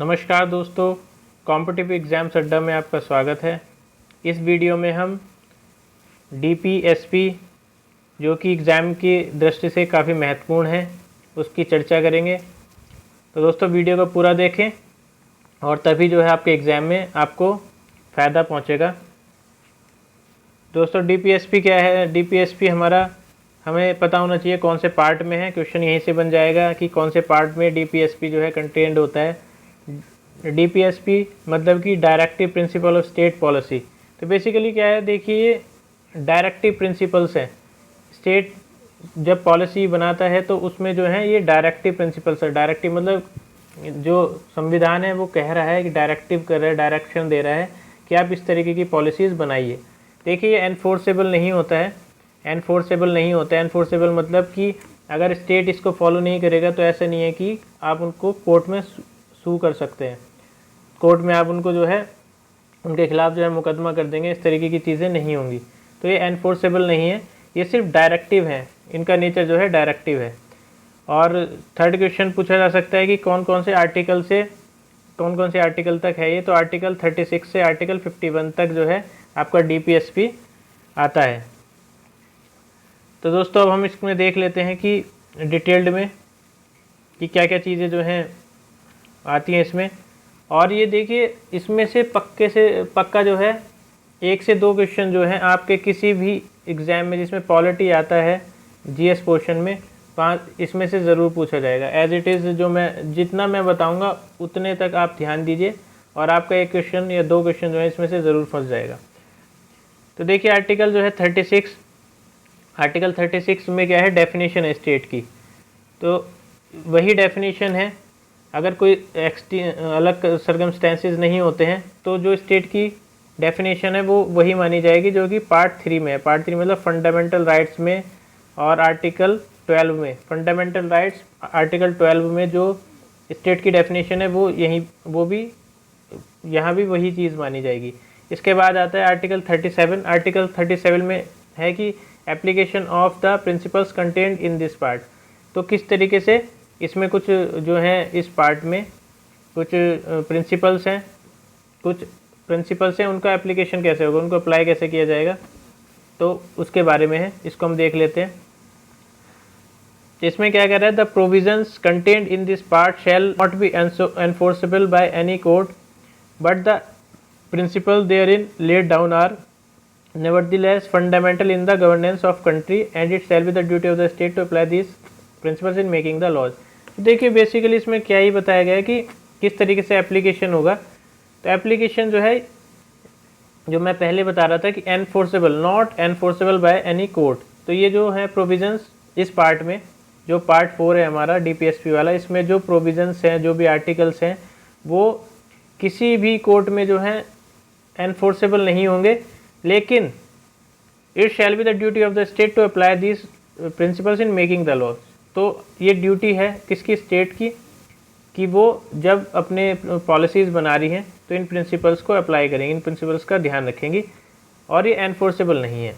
नमस्कार दोस्तों, competitive exams अड्डा में आपका स्वागत है। इस वीडियो में हम डीपीएसपी जो कि एग्ज़ाम की दृष्टि से काफ़ी महत्वपूर्ण है उसकी चर्चा करेंगे। तो दोस्तों वीडियो को पूरा देखें और तभी जो है आपके एग्ज़ाम में आपको फ़ायदा पहुंचेगा। दोस्तों डीपीएसपी क्या है? डीपीएसपी हमें पता होना चाहिए कौन से पार्ट में है। क्वेश्चन यहीं से बन जाएगा कि कौन से पार्ट में डीपीएसपी जो है कंटेंड होता है। डीपीएसपी मतलब कि directive principle of state policy. तो बेसिकली क्या है, देखिए ये डायरेक्टिव प्रिंसिपल्स हैं। स्टेट जब पॉलिसी बनाता है तो उसमें जो है ये डायरेक्टिव प्रिंसिपल्स है। डायरेक्टिव मतलब जो संविधान है वो कह रहा है कि डायरेक्टिव कर रहा है, डायरेक्शन दे रहा है कि आप इस तरीके की पॉलिसीज़ बनाइए। देखिए ये एनफोर्सेबल नहीं होता है। एनफोर्सेबल मतलब कि अगर स्टेट इसको फॉलो नहीं करेगा तो ऐसा नहीं है कि आप उनको कोर्ट में सू कर सकते हैं। कोर्ट में आप उनको जो है उनके खिलाफ जो है मुकदमा कर देंगे, इस तरीके की चीज़ें नहीं होंगी। तो ये एनफोर्सेबल नहीं है, ये सिर्फ डायरेक्टिव है। इनका नेचर जो है डायरेक्टिव है। और थर्ड क्वेश्चन पूछा जा सकता है कि कौन कौन से आर्टिकल तक है ये। तो आर्टिकल 36 से आर्टिकल 51 तक जो है आपका डीपीएसपी आता है। तो दोस्तों अब हम इसमें देख लेते हैं कि डिटेल्ड में कि क्या क्या चीज़ें जो हैं आती हैं इसमें। और ये देखिए इसमें से पक्का जो है 1 से 2 क्वेश्चन जो हैं आपके किसी भी एग्ज़ाम में जिसमें पॉलिटी आता है जीएस पोर्शन में 5 इसमें से ज़रूर पूछा जाएगा। एज इट इज़ जितना मैं बताऊंगा उतने तक आप ध्यान दीजिए और आपका 1 क्वेश्चन या 2 क्वेश्चन जो है इसमें से ज़रूर फंस जाएगा। तो देखिए आर्टिकल जो है 36, आर्टिकल 36 में क्या है, डेफिनेशन है स्टेट की। तो वही डेफिनेशन है। अगर कोई अलग सर्कमस्टेंसेस नहीं होते हैं तो जो स्टेट की डेफिनेशन है वो वही मानी जाएगी जो कि पार्ट 3 में है। पार्ट 3 मतलब फंडामेंटल राइट्स में और आर्टिकल 12 में। फंडामेंटल राइट्स आर्टिकल 12 में जो स्टेट की डेफिनेशन है वो भी यहाँ भी वही चीज़ मानी जाएगी। इसके बाद आता है आर्टिकल 37। आर्टिकल 37 में है कि application of the principles content in this part. तो किस तरीके से इसमें कुछ जो है इस पार्ट में कुछ प्रिंसिपल्स हैं, उनका एप्लीकेशन कैसे होगा, उनको अप्लाई कैसे किया जाएगा, तो उसके बारे में है। इसको हम देख लेते हैं। इसमें क्या कह रहा है, the provisions content in this part shall not be enforceable by any court but the principle therein laid down are nevertheless fundamental in the governance of country and it shall be the duty of the state to apply these principles in making the laws। देखिए basically इसमें क्या ही बताया गया है कि किस तरीके से एप्लीकेशन होगा। तो एप्लीकेशन जो है जो मैं पहले बता रहा था कि enforceable, not enforceable by any court. तो ये जो है प्रोविजंस इस पार्ट में, जो पार्ट 4 है हमारा डीपीएसपी वाला, इसमें जो प्रोविजंस हैं, जो भी आर्टिकल्स हैं, वो किसी भी कोर्ट में जो है एनफोर्सेबल नहीं होंगे। लेकिन it shall be the duty of the state to apply this principles in making the laws. तो ये ड्यूटी है किसकी, स्टेट की, कि वो जब अपने पॉलिसीज़ बना रही हैं तो इन प्रिंसिपल्स को अप्लाई करेंगे, इन प्रिंसिपल्स का ध्यान रखेंगी और ये एनफोर्सेबल नहीं है।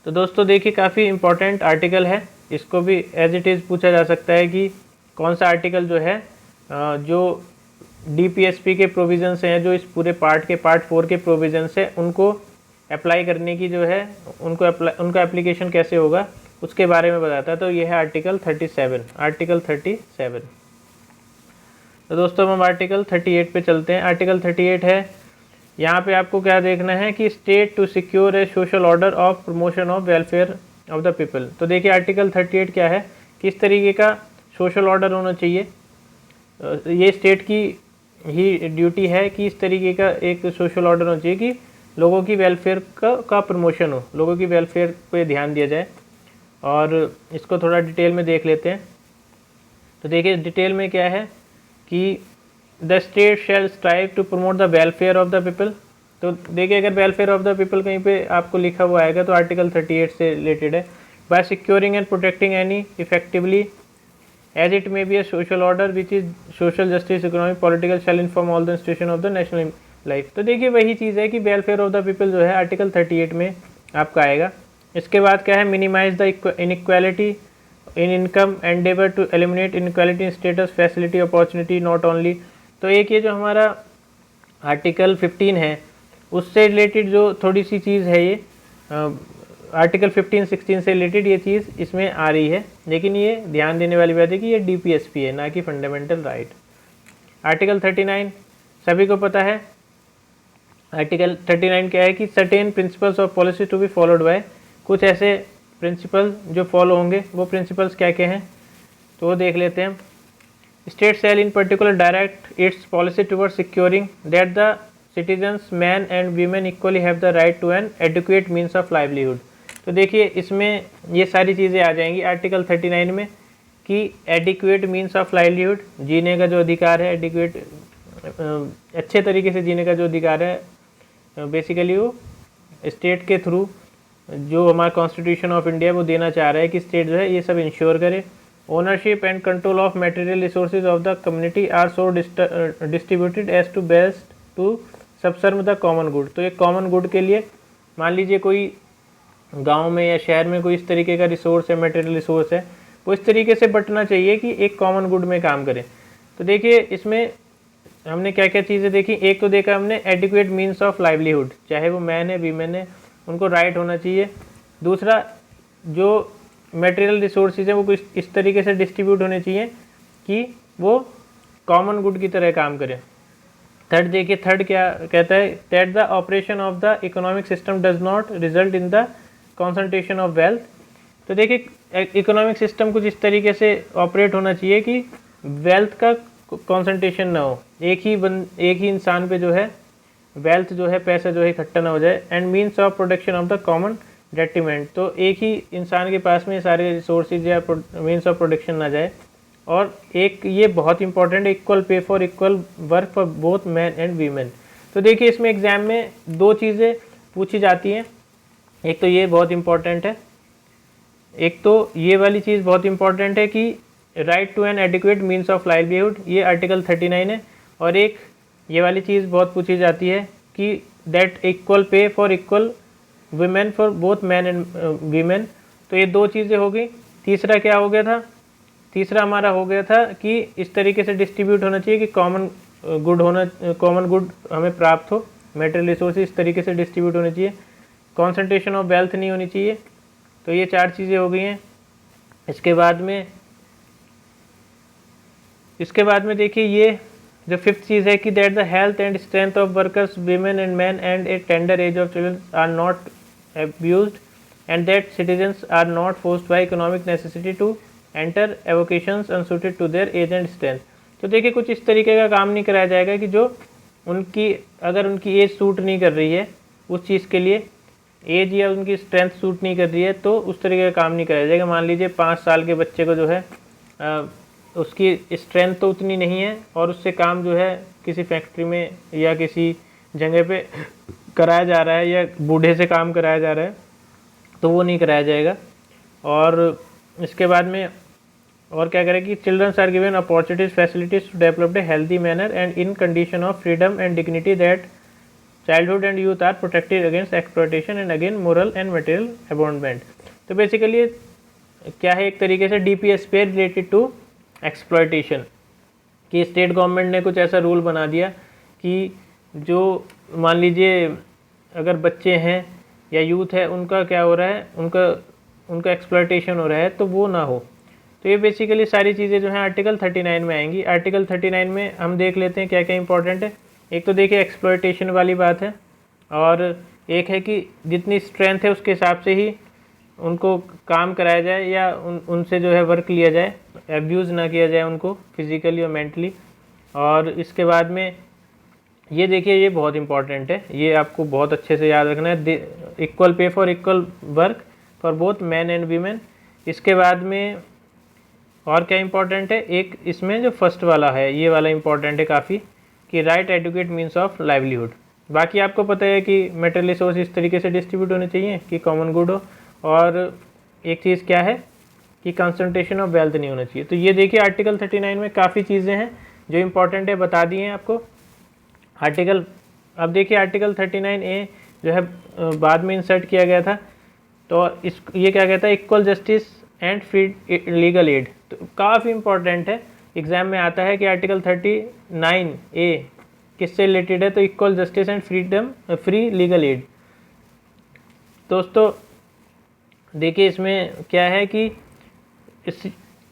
तो दोस्तों देखिए काफ़ी इंपॉर्टेंट आर्टिकल है। इसको भी एज इट इज़ पूछा जा सकता है कि कौन सा आर्टिकल जो है जो डीपीएसपी के प्रोविजंस हैं, जो इस पूरे पार्ट 4 के प्रोविजंस हैं, उनको अप्लाई करने की जो है उनका एप्लीकेशन कैसे होगा उसके बारे में बताता है। तो ये है आर्टिकल 37। तो दोस्तों हम आर्टिकल 38 पे चलते हैं। आर्टिकल 38 है, यहाँ पे आपको क्या देखना है कि state to secure a social order of promotion of welfare of the people. तो देखिए आर्टिकल 38 क्या है, किस तरीके का सोशल ऑर्डर होना चाहिए। ये स्टेट की ही ड्यूटी है कि इस तरीके का एक सोशल ऑर्डर होना चाहिए कि लोगों की वेलफेयर का प्रमोशन हो, लोगों की वेलफेयर पे ध्यान दिया जाए। और इसको थोड़ा डिटेल में देख लेते हैं। तो देखिए डिटेल में क्या है कि the state shall strive to promote the welfare of the people. तो देखिए अगर वेलफेयर ऑफ द पीपल कहीं पे आपको लिखा हुआ आएगा तो आर्टिकल 38 से रिलेटेड है। By securing and protecting any effectively as it may be a social order which is social justice economic political shall inform all the institution of the national life। तो देखिए वही चीज़ है कि वेलफेयर ऑफ द पीपल जो है article 38 में आपका आएगा। इसके बाद क्या है, minimize the inequality in income, endeavor to eliminate inequality in status, facility, opportunity not only तो एक ये जो हमारा आर्टिकल 15 है उससे रिलेटेड जो थोड़ी सी चीज़ है, ये आर्टिकल 15-16 से रिलेटेड ये चीज़ इसमें आ रही है, लेकिन ये ध्यान देने वाली बात है कि ये DPSP है, ना कि फंडामेंटल राइट। आर्टिकल 39 सभी को पता है। आर्टिकल 39 क्या है कि certain principles of policy to be followed by, कुछ ऐसे प्रिंसिपल जो फॉलो होंगे, वो प्रिंसिपल्स क्या क्या हैं तो वो देख लेते हैं। State shall in particular direct its policy towards securing that the citizens man and women equally have the right to an adequate means of livelihood. तो देखिए इसमें ये सारी चीज़ें आ जाएंगी आर्टिकल 39 में कि एडिक्वेट मीन्स ऑफ लाइवलीहुड, जीने का जो अधिकार है, एडिक्वेट अच्छे तरीके से जीने का जो अधिकार है, बेसिकली वो स्टेट के थ्रू जो हमारा कॉन्स्टिट्यूशन ऑफ इंडिया वो देना चाह रहा है कि स्टेट जो है ये सब इंश्योर करे। Ownership and control of material resources of the community are so distributed as to best to subserve the common good. तो एक कॉमन गुड के लिए मान लीजिए कोई गांव में या शहर में कोई इस तरीके का रिसोर्स है, मटेरियल रिसोर्स है, वो इस तरीके से बंटना चाहिए कि एक कॉमन गुड में काम करे। तो देखिए इसमें हमने क्या क्या चीज़ें देखी। एक तो देखा हमने एडिक्वेट मीन्स ऑफ लाइवलीहुड, चाहे वो मैन है वीमेन है, उनको राइट होना चाहिए। दूसरा जो मटेरियल रिसोर्सेज है वो कुछ इस तरीके से डिस्ट्रीब्यूट होने चाहिए कि वो कॉमन गुड की तरह काम करें। थर्ड देखिए, थर्ड क्या कहता है, that the operation of the economic system does not result in the concentration of wealth. तो देखिए इकोनॉमिक सिस्टम कुछ इस तरीके से ऑपरेट होना चाहिए कि वेल्थ का कॉन्सेंट्रेशन ना हो, एक ही इंसान पे जो है वेल्थ जो है, पैसा जो है इकट्ठा ना हो जाए। And means of production of the common detriment, तो एक ही इंसान के पास में सारे रिसोर्सेज या मीन्स ऑफ प्रोडक्शन ना जाए। और एक ये बहुत important, equal pay for equal work for both man and women. तो देखिए इसमें एग्जाम में दो चीज़ें पूछी जाती हैं, एक तो ये बहुत इंपॉर्टेंट है, एक तो ये वाली चीज़ बहुत इंपॉर्टेंट है कि right to an adequate means of livelihood, ये आर्टिकल 39 है। और एक ये वाली चीज़ बहुत पूछी जाती है कि that equal pay for equal women for both man and women. तो ये दो चीज़ें हो गई। तीसरा क्या हो गया था, तीसरा हमारा हो गया था कि इस तरीके से डिस्ट्रीब्यूट होना चाहिए कि कॉमन गुड हमें प्राप्त हो, मेटेरियल रिसोर्सेज इस तरीके से डिस्ट्रीब्यूट होने चाहिए, कॉन्सेंट्रेशन ऑफ वेल्थ नहीं होनी चाहिए। तो ये चार चीज़ें हो गई हैं। इसके बाद में देखिए ये जो फिफ्थ चीज़ है कि that the health and strength of workers women and man and a tender age of children are not abused and that citizens are not forced by economic necessity to enter avocations unsuited to their age and strength। तो देखिए कुछ इस तरीके का काम नहीं कराया जाएगा कि जो अगर उनकी एज सूट नहीं कर रही है उस चीज़ के लिए, एज या उनकी स्ट्रेंथ सूट नहीं कर रही है, तो उस तरीके का काम नहीं कराया जाएगा। मान लीजिए 5 साल के बच्चे को जो है उसकी स्ट्रेंथ तो उतनी नहीं है और उससे काम जो है किसी फैक्ट्री में या किसी जगह पे कराया जा रहा है या बूढ़े से काम कराया जा रहा है, तो वो नहीं कराया जाएगा। और इसके बाद में और क्या करें कि childrens are given opportunities facilities to develop a healthy manner and in condition of freedom and dignity that childhood and youth are protected against exploitation and again moral and material abandonment. तो basically क्या है, एक तरीके से DPSP पे related to exploitation कि state government ने कुछ ऐसा रूल बना दिया कि जो मान लीजिए अगर बच्चे हैं या यूथ है उनका क्या हो रहा है, उनका एक्सप्लॉयटेशन हो रहा है, तो वो ना हो। तो ये बेसिकली सारी चीज़ें जो हैं आर्टिकल 39 में आएंगी। आर्टिकल 39 में हम देख लेते हैं क्या क्या इंपॉर्टेंट है। एक तो देखिए एक्सप्लॉयटेशन वाली बात है, और एक है कि जितनी स्ट्रेंथ है उसके हिसाब से ही उनको काम कराया जाए या उनसे जो है वर्क लिया जाए, एब्यूज़ ना किया जाए उनको फिज़िकली और मेंटली। और इसके बाद में ये देखिए ये बहुत इंपॉर्टेंट है, ये आपको बहुत अच्छे से याद रखना है, equal pay for equal work for both man and women. इसके बाद में और क्या इंपॉर्टेंट है, एक इसमें जो फर्स्ट वाला है ये वाला इंपॉर्टेंट है काफ़ी कि right adequate means of livelihood. बाकी आपको पता है कि मेटेरियल रिसोर्स इस तरीके से डिस्ट्रीब्यूट होने चाहिए कि कॉमन गुड हो, और एक चीज़ क्या है कि कंसंट्रेशन ऑफ वेल्थ नहीं होना चाहिए। तो ये देखिए आर्टिकल 39 में काफ़ी चीज़ें हैं जो इंपॉर्टेंट है, बता दी हैं आपको। अब देखिए आर्टिकल 39A जो है बाद में इंसर्ट किया गया था, तो ये क्या कहता है, equal justice and free legal add. तो काफ़ी इंपॉर्टेंट है एग्ज़ाम में आता है कि आर्टिकल 39A किससे रिलेटेड है, तो equal justice and freedom free legal add. दोस्तों देखिए इसमें क्या है कि इस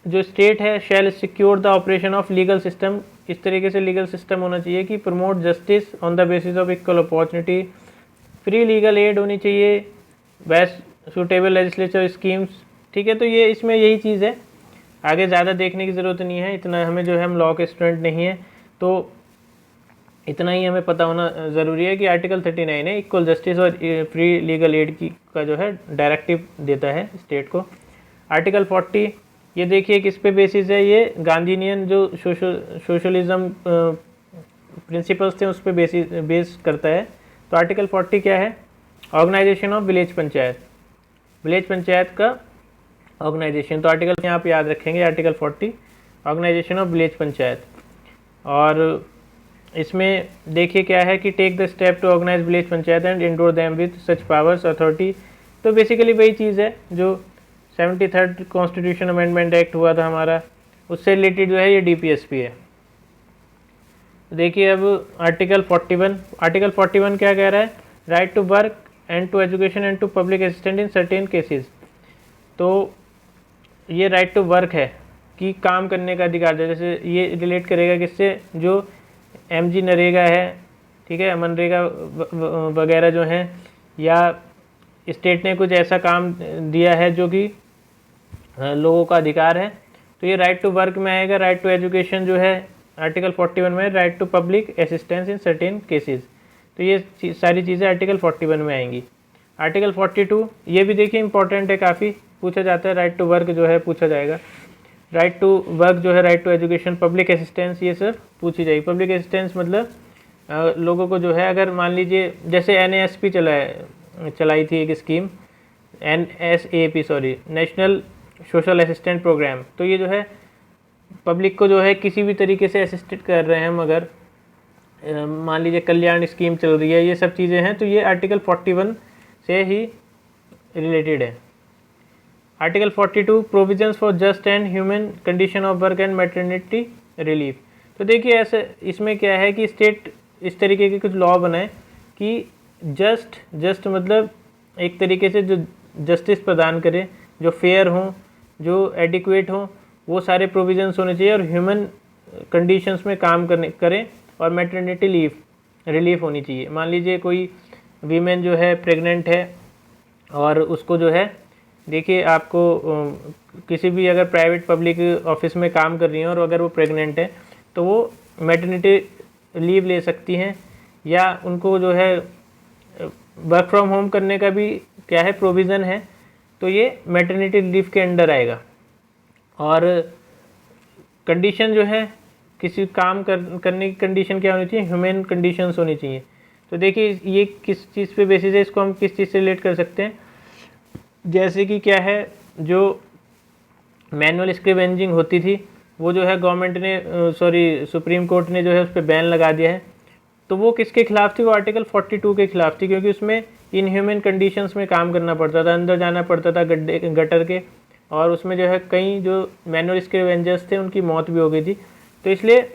जो स्टेट है shall secure the operation of legal system, इस तरीके से लीगल सिस्टम होना चाहिए कि promote justice on the basis of equal opportunity, free legal aid होनी चाहिए, बेस्ट सूटेबल लेजिस्लेचर स्कीम्स। ठीक है, तो ये इसमें यही चीज़ है, आगे ज़्यादा देखने की ज़रूरत नहीं है, इतना हमें जो है हम लॉ के स्टूडेंट नहीं हैं तो इतना ही हमें पता होना ज़रूरी है कि आर्टिकल 39 है इक्वल जस्टिस और फ्री लीगल एड की का जो है डायरेक्टिव देता है स्टेट को। आर्टिकल 40 ये देखिए किस पे बेसिस है, ये गांधीनियन जो सोशलिज्म प्रिंसिपल्स थे उस पर बेस करता है। तो आर्टिकल 40 क्या है, organisation of village panchayat, village panchayat का ऑर्गेनाइजेशन। तो आर्टिकल यहाँ पे याद रखेंगे article 40 organisation of village panchayat. और इसमें देखिए क्या है कि take the step to organise village panchayat and endow them with such powers authority. तो बेसिकली वही चीज़ है जो 73rd कॉन्स्टिट्यूशन अमेंडमेंट एक्ट हुआ था हमारा, उससे रिलेटेड जो है ये DPSP है। देखिए अब आर्टिकल 41 क्या कह रहा है, right to work and to education and to public assistant in certain cases. तो ये राइट टू वर्क है कि काम करने का अधिकार है, जैसे ये रिलेट करेगा किससे, जो MG नरेगा है, ठीक है, मनरेगा वगैरह जो हैं, या स्टेट ने कुछ ऐसा काम दिया है जो कि लोगों का अधिकार है, तो ये राइट टू वर्क में आएगा। राइट टू एजुकेशन जो है आर्टिकल 41 में, right to public assistance in certain cases, तो ये सारी चीज़ें आर्टिकल 41 में आएंगी। आर्टिकल 42 ये भी देखिए इंपॉर्टेंट है, काफ़ी पूछा जाता है, राइट टू वर्क जो है पूछा जाएगा, राइट टू वर्क जो है, right to education, public assistance, ये सब पूछी जाएगी। पब्लिक असिस्टेंस मतलब लोगों को जो है, अगर मान लीजिए जैसे NASP चलाई थी एक scheme, NSAP sorry, national social assistant programme, तो ये जो है पब्लिक को जो है किसी भी तरीके से असिस्टेड कर रहे हैं हम, अगर मान लीजिए कल्याण स्कीम चल रही है, ये सब चीज़ें हैं, तो ये आर्टिकल 41 से ही रिलेटेड है। Article 42 provisions for just and human condition of work and maternity relief. तो देखिए ऐसे इसमें क्या है कि स्टेट इस तरीके के कुछ लॉ बनाए कि जस्ट मतलब एक तरीके से जो जस्टिस प्रदान करे, जो फेयर हों, जो एडिक्वेट हों, वो सारे प्रोविजंस होने चाहिए, और ह्यूमन कंडीशंस में काम करें, और मैटरनिटी रिलीफ होनी चाहिए। मान लीजिए कोई वीमेन जो है प्रेग्नेंट है और उसको जो है, देखिए आपको किसी भी अगर प्राइवेट पब्लिक ऑफिस में काम कर रही हैं और अगर वो प्रेग्नेंट है तो वो मैटरनिटी लीव ले सकती हैं, या उनको जो है वर्क फ्रॉम होम करने का भी क्या है प्रोविज़न है, तो ये मैटरनिटी लीव के अंडर आएगा। और कंडीशन जो है किसी काम करने की कंडीशन क्या होनी चाहिए, ह्यूमन कंडीशंस होनी चाहिए। तो देखिए ये किस चीज़ पे बेसिस है, इसको हम किस चीज़ से रिलेट कर सकते हैं, जैसे कि क्या है, जो मैनुअल स्क्रिवेंजिंग होती थी वो जो है गवर्नमेंट ने सुप्रीम कोर्ट ने जो है उस पर बैन लगा दिया है। तो वो किसके खिलाफ थी, वो आर्टिकल 42 के खिलाफ थी, क्योंकि उसमें इनह्यूमन कंडीशंस में काम करना पड़ता था, अंदर जाना पड़ता था गटर के, और उसमें जो है कई जो मैनुअल स्क्रिवेंजर्स थे उनकी मौत भी हो गई थी। तो इसलिए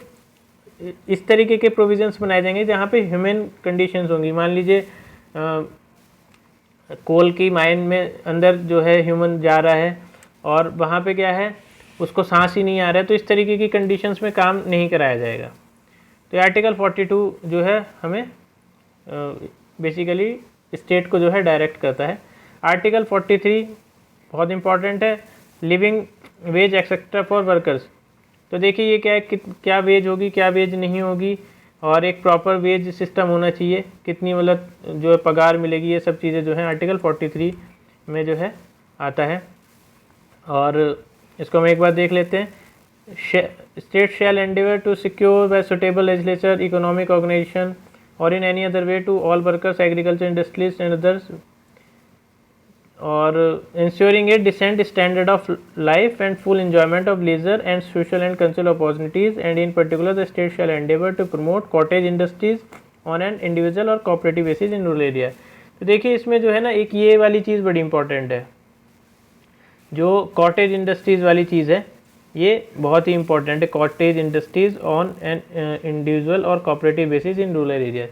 इस तरीके के प्रोविजंस बनाए जाएंगे जहाँ पे ह्यूमन कंडीशंस होंगी। मान लीजिए कोल की माइन में अंदर जो है ह्यूमन जा रहा है और वहाँ पे क्या है उसको सांस ही नहीं आ रहा है, तो इस तरीके की कंडीशंस में काम नहीं कराया जाएगा। तो आर्टिकल 42 जो है हमें बेसिकली स्टेट को जो है डायरेक्ट करता है। आर्टिकल 43 बहुत इंपॉर्टेंट है, living veg etcetera for workers. तो देखिए ये क्या है, क्या वेज होगी, क्या वेज नहीं होगी, और एक प्रॉपर वेज सिस्टम होना चाहिए, कितनी मतलब जो है पगार मिलेगी, ये सब चीज़ें जो है आर्टिकल 43 में जो है आता है। और इसको हम एक बार देख लेते हैं। State shall endeavour to secure by suitable legislature economic organisation और in any other way to all workers agriculture industries and others, और ensuring a decent standard of life and full enjoyment of leisure and social and cultural opportunities, and in particular the state shall endeavor to promote cottage industries on an individual or cooperative basis in rural area। तो देखिए इसमें जो है ना एक ये वाली चीज़ बड़ी इंपॉर्टेंट है, जो कॉटेज इंडस्ट्रीज़ वाली चीज़ है, ये बहुत ही इंपॉर्टेंट है, cottage industries on an individual और cooperative basis in rural area.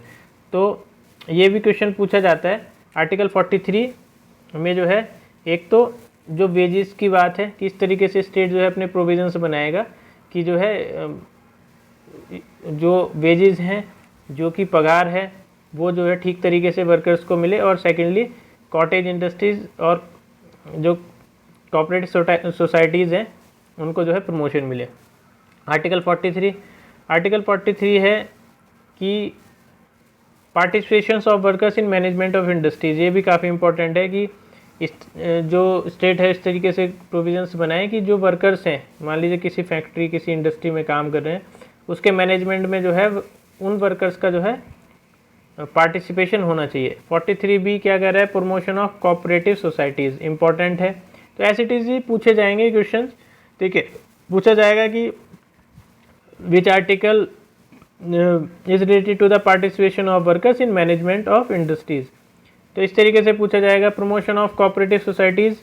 तो ये भी क्वेश्चन पूछा जाता है। आर्टिकल 43 में जो है एक तो जो वेजेस की बात है, किस तरीके से स्टेट जो है अपने प्रोविजंस बनाएगा कि जो है जो वेजेस हैं, जो कि पगार है, वो जो है ठीक तरीके से वर्कर्स को मिले। और सेकेंडली कॉटेज इंडस्ट्रीज़ और जो कॉपरेटिव सोसाइटीज़ हैं उनको जो है प्रमोशन मिले। आर्टिकल 43 है कि participations of workers in management of industries. ये भी काफ़ी इंपॉर्टेंट है कि इस जो स्टेट है इस तरीके से प्रोविजंस बनाए कि जो वर्कर्स हैं, मान लीजिए किसी फैक्ट्री किसी इंडस्ट्री में काम कर रहे हैं, उसके मैनेजमेंट में जो है उन वर्कर्स का जो है पार्टिसिपेशन होना चाहिए। 43B क्या कह रहा है, promotion of cooperative societies, important है। तो ऐसे चीज़ ही पूछे जाएंगे क्वेश्चन। ठीक है, पूछा जाएगा कि which article is related to the participation of workers in management of industries. तो इस तरीके से पूछा जाएगा। प्रमोशन ऑफ कोऑपरेटिव सोसाइटीज़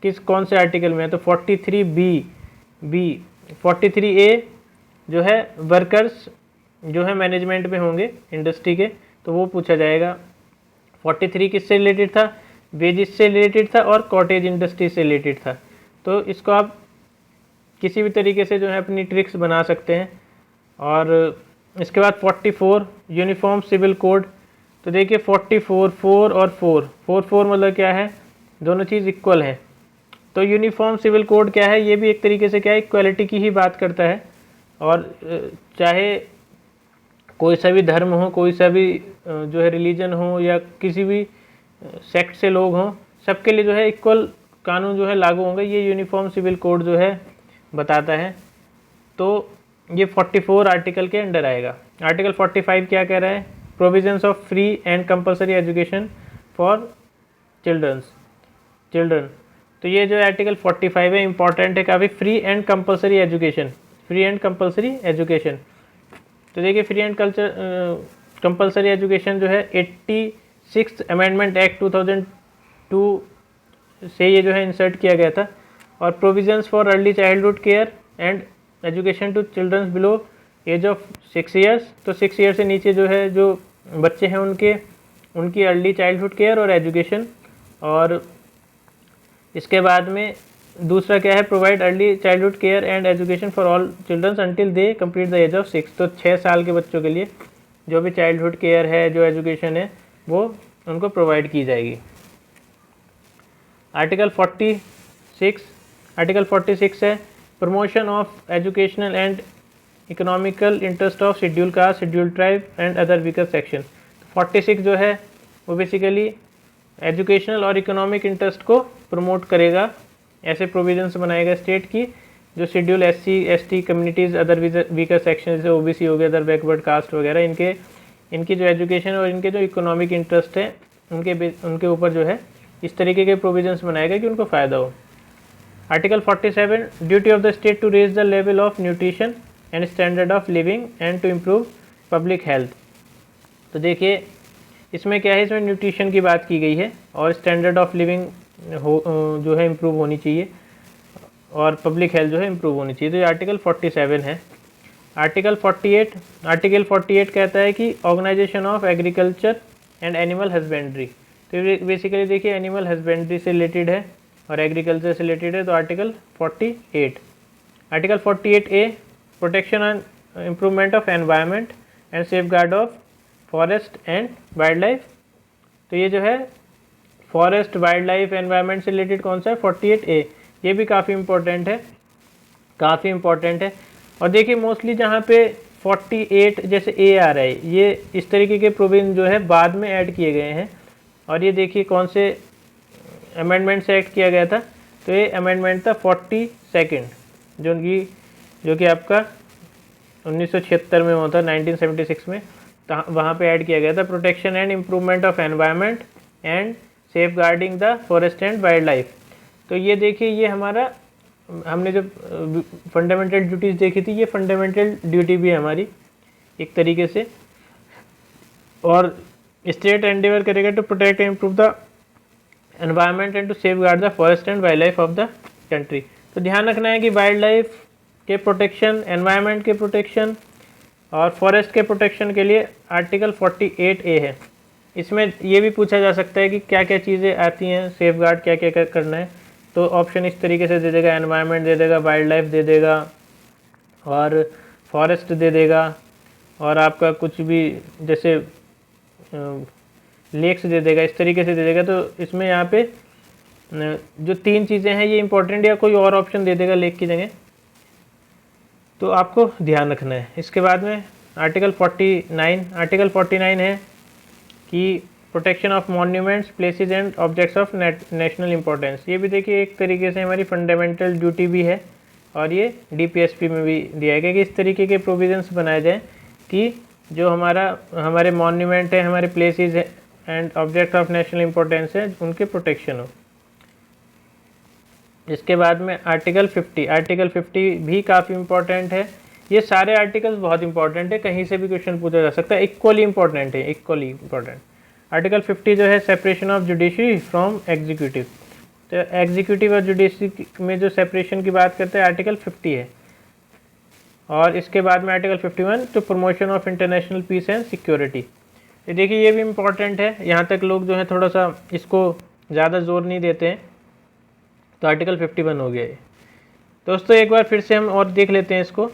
किस कौन से आर्टिकल में है, तो 43B। 43A जो है वर्कर्स जो है मैनेजमेंट में होंगे इंडस्ट्री के, तो वो पूछा जाएगा। 43 किससे रिलेटेड था, वेजेस से रिलेटेड था और कॉटेज इंडस्ट्री से रिलेटेड था। तो इसको आप किसी भी तरीके से जो है अपनी ट्रिक्स बना सकते हैं। और इसके बाद 44 यूनिफॉर्म सिविल कोड। तो देखिए 44 4 और 4 मतलब क्या है, दोनों चीज़ इक्वल है। तो यूनिफॉर्म सिविल कोड क्या है, ये भी एक तरीके से क्या है, इक्वालिटी की ही बात करता है। और चाहे कोई सा भी धर्म हो, कोई सा भी जो है रिलीजन हो या किसी भी सेक्ट से लोग हों, सबके लिए जो है इक्वल कानून जो है लागू होंगे, ये यूनिफॉर्म सिविल कोड जो है बताता है। तो ये 44 आर्टिकल के अंडर आएगा। आर्टिकल 45 क्या कह रहा है, provisions of free and compulsory education for children. तो ये जो आर्टिकल 45 है इंपॉर्टेंट है काफ़ी। फ्री एंड कंपलसरी एजुकेशन, तो देखिए फ्री एंड कंपलसरी एजुकेशन जो है 86 अमेंडमेंट एक्ट 2002 से ये जो है इंसर्ट किया गया था। और provisions for early childhood care and education to childrens below age of 6 years. तो 6 ईयर से नीचे जो है जो बच्चे हैं उनकी अर्ली चाइल्डहुड केयर और एजुकेशन। और इसके बाद में दूसरा क्या है, provide early childhood care and education for all childrens until they complete the age of 6। तो 6 साल के बच्चों के लिए जो भी चाइल्डहुड केयर है, जो एजुकेशन है, वो उनको प्रोवाइड की जाएगी। आर्टिकल 46 है promotion of educational and economical interest of schedule caste, schedule tribe and other weaker section. 46 जो है वो बेसिकली एजुकेशनल और इकोनॉमिक इंटरेस्ट को प्रमोट करेगा। ऐसे प्रोविजंस बनाएगा स्टेट की जो schedule SC/ST communities, other weaker section जैसे OBC हो गया, अदर बैकवर्ड कास्ट वगैरह, इनकी जो एजुकेशन और इनके जो इकोनॉमिक इंटरेस्ट है उनके ऊपर जो है इस तरीके के प्रोविजंस बनाएगा कि उनको फ़ायदा हो। Article 47 duty of the state to raise the level of nutrition and standard of living and to improve public health. तो देखिए इसमें क्या है, इसमें न्यूट्रिशन की बात की गई है और स्टैंडर्ड ऑफ लिविंग जो है इम्प्रूव होनी चाहिए और पब्लिक हेल्थ जो है इम्प्रूव होनी चाहिए। तो ये आर्टिकल 47 है। आर्टिकल 48 कहता है कि organisation of agriculture and animal husbandry. तो बेसिकली देखिए एनिमल हस्बेंड्री से रिलेटेड है और एग्रीकल्चर से रिलेटेड है। तो article 48A protection and improvement of environment and safeguard of forest and wildlife. तो ये जो है फॉरेस्ट, वाइल्ड लाइफ, एनवायरनमेंट से रिलेटेड कौन सा है, 48A। ये भी काफ़ी इंपॉर्टेंट है। और देखिए मोस्टली जहाँ पे 48 जैसे A आ रहा है, ये इस तरीके के प्रोविजन जो है बाद में ऐड किए गए हैं। और ये देखिए कौन से अमेंडमेंट से एक्ट किया गया था, तो ये अमेंडमेंट था 42 जो कि आपका 1976 में हुआ था, 1976 में, वहाँ पे ऐड किया गया था। Protection and improvement of environment and safeguarding the forest and wildlife. तो ये देखिए ये हमारा, हमने जब फंडामेंटल ड्यूटीज़ देखी थी, ये फंडामेंटल ड्यूटी भी है हमारी एक तरीके से। और स्टेट एंडेवर करेगा to protect and improve the environment and to safeguard the forest and wildlife of the country. तो ध्यान रखना है कि वाइल्ड लाइफ के प्रोटेक्शन, एनवायरनमेंट के प्रोटेक्शन और फॉरेस्ट के प्रोटेक्शन के लिए आर्टिकल 48A है। इसमें ये भी पूछा जा सकता है कि क्या क्या चीज़ें आती हैं, सेफ गार्ड क्या क्या करना है। तो ऑप्शन इस तरीके से दे देगा, एनवायरनमेंट दे देगा, वाइल्ड लाइफ दे देगा और फॉरेस्ट दे देगा और आपका कुछ भी जैसे लेक्स दे देगा, इस तरीके से दे देगा। तो इसमें यहाँ पे जो 3 चीज़ें हैं ये इंपॉर्टेंट, या कोई और ऑप्शन दे देगा लेक की जगह, तो आपको ध्यान रखना है। इसके बाद में आर्टिकल 49 है कि protection of monuments, places and objects of national importance. ये भी देखिए एक तरीके से हमारी फंडामेंटल ड्यूटी भी है और ये DPSP में भी दिया गया कि इस तरीके के प्रोविजंस बनाए जाएँ कि जो हमारे मॉन्यूमेंट है, हमारे प्लेसेस है and object of national importance है, उनके प्रोटेक्शन हो। इसके बाद में आर्टिकल 50 भी काफ़ी इंपॉर्टेंट है। ये सारे आर्टिकल्स बहुत इंपॉर्टेंट है, कहीं से भी क्वेश्चन पूछा जा सकता है, इक्वली इंपॉर्टेंट। आर्टिकल 50 जो है separation of judiciary from executive. तो एग्जीक्यूटिव और जुडिशरी में जो सेपरेशन की बात करते हैं आर्टिकल 50 है। और इसके बाद में आर्टिकल 51 तो promotion of international peace and security. ये देखिए ये भी इम्पॉर्टेंट है, यहाँ तक लोग जो है थोड़ा सा इसको ज़्यादा जोर नहीं देते हैं। तो आर्टिकल 51 हो गया ये। दोस्तों एक बार फिर से हम और देख लेते हैं इसको,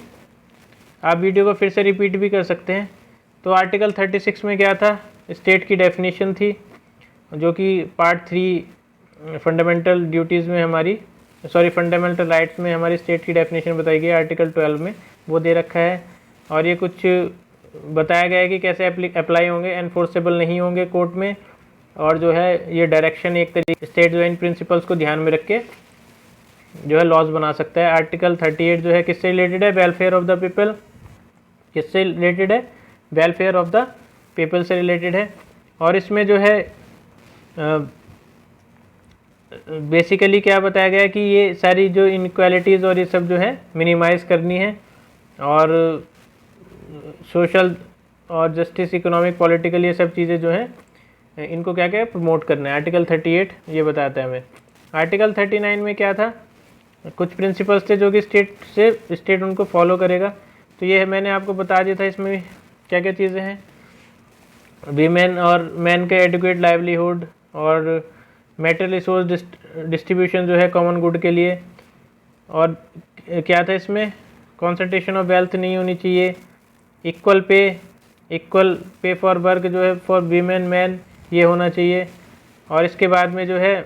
आप वीडियो को फिर से रिपीट भी कर सकते हैं। तो आर्टिकल 36 में क्या था, स्टेट की डेफिनेशन थी, जो कि पार्ट 3 फंडामेंटल ड्यूटीज़ में फंडामेंटल राइट्स में हमारी स्टेट की डेफिनेशन बताई गई आर्टिकल 12 में, वो दे रखा है। और ये कुछ बताया गया है कि कैसे अप्लाई होंगे, एनफोर्सेबल नहीं होंगे कोर्ट में। और जो है ये डायरेक्शन एक तरीके स्टेट जो इन प्रिंसिपल्स को ध्यान में रख के जो है लॉज बना सकता है। आर्टिकल 38 जो है किससे रिलेटेड है, वेलफेयर ऑफ द पीपल। किससे रिलेटेड है, वेलफेयर ऑफ द पीपल से रिलेटेड है। और इसमें जो है बेसिकली क्या बताया गया है कि ये सारी जो इनक्वालिटीज़ और ये सब जो है मिनिमाइज़ करनी है, और सोशल और जस्टिस, इकोनॉमिक, पॉलिटिकल, ये सब चीज़ें जो हैं इनको क्या क्या प्रमोट करना है। आर्टिकल 38 ये बताता है हमें। आर्टिकल 39 में क्या था, कुछ प्रिंसिपल्स थे जो कि स्टेट उनको फॉलो करेगा। तो ये मैंने आपको बता दिया था, इसमें क्या क्या चीज़ें हैं, वीमेन और मैन के एडुकेट लाइवलीहुड और मेटल रिसोर्स डिस्ट्रीब्यूशन जो है कॉमन गुड के लिए। और क्या था इसमें, कॉन्सेंट्रेशन ऑफ वेल्थ नहीं होनी चाहिए, इक्वल पे फॉर वर्क जो है फॉर वीमेन मैन ये होना चाहिए। और इसके बाद में जो है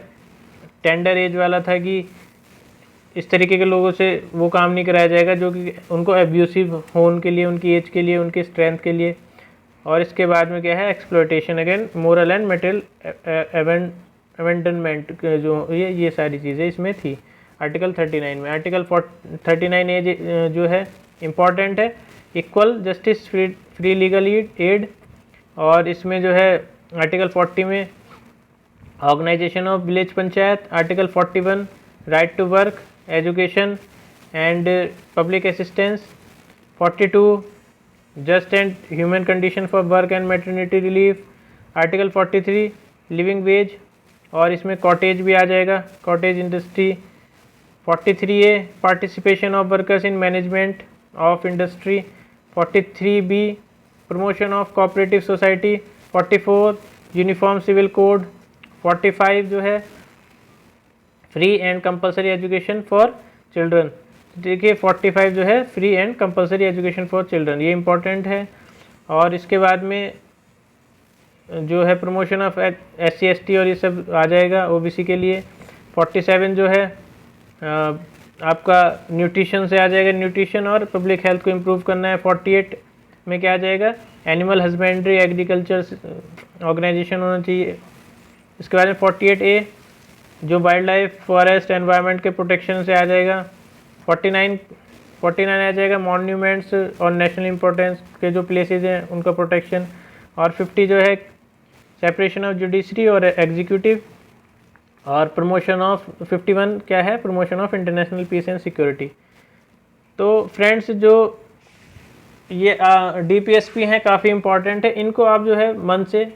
टेंडर एज वाला था कि इस तरीके के लोगों से वो काम नहीं कराया जाएगा जो कि उनको एब्यूसिव हो, उनके लिए, उनकी एज के लिए, उनकी स्ट्रेंथ के लिए। और इसके बाद में क्या है, exploitation again moral and metal abandonment, जो ये सारी चीज़ें इसमें थी आर्टिकल 39 में। आर्टिकल 39A जो है इम्पॉर्टेंट है, equal justice, free legal aid. और इसमें जो है आर्टिकल 40 में organisation of village panchayat. Article 41 right to work, education and public assistance. 42 just and human condition for work and maternity relief. Article 43 living wage, और इसमें कॉटेज भी आ जाएगा, cottage industry. 43A participation of workers in management of industry. 43B promotion of cooperative society. 44 uniform civil code. 45 जो है free and compulsory education for children. देखिए 45 जो है free and compulsory education for children, ये important है। और इसके बाद में जो है प्रमोशन ऑफ SC ST और ये सब आ जाएगा OBC के लिए। 47 जो है आपका न्यूट्रिशन से आ जाएगा, न्यूट्रिशन और पब्लिक हेल्थ को इम्प्रूव करना है। 48 में क्या आ जाएगा, एनिमल हस्बेंड्री एग्रीकल्चर ऑर्गेनाइजेशन होना चाहिए। इसके बाद में 48A जो वाइल्ड लाइफ, फॉरेस्ट, एनवायरनमेंट के प्रोटेक्शन से आ जाएगा। 49 आ जाएगा मॉन्यूमेंट्स और नेशनल इंपॉर्टेंस के जो प्लेसेस हैं उनका प्रोटेक्शन। और 50 जो है सेपरेशन ऑफ जुडिशरी और एग्जीक्यूटिव। और प्रमोशन ऑफ 51 क्या है, promotion of international peace and security. तो फ्रेंड्स जो ये DPSP हैं काफ़ी इम्पॉर्टेंट है, इनको आप जो है मन से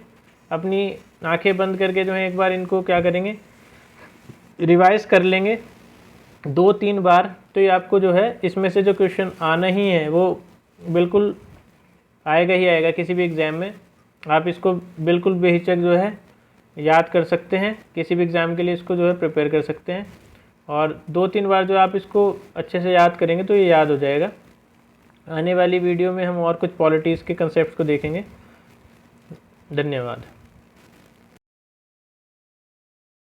अपनी आंखें बंद करके जो है एक बार इनको क्या करेंगे, रिवाइज कर लेंगे 2-3 बार, तो ये आपको जो है इसमें से जो क्वेश्चन आना ही है वो बिल्कुल आएगा ही आएगा किसी भी एग्ज़ाम में। आप इसको बिल्कुल बेहिचक जो है याद कर सकते हैं, किसी भी एग्ज़ाम के लिए इसको जो है प्रिपेयर कर सकते हैं, और 2-3 बार जो आप इसको अच्छे से याद करेंगे तो ये याद हो जाएगा। आने वाली वीडियो में हम और कुछ पॉलिटीज़ के कंसेप्ट को देखेंगे। धन्यवाद।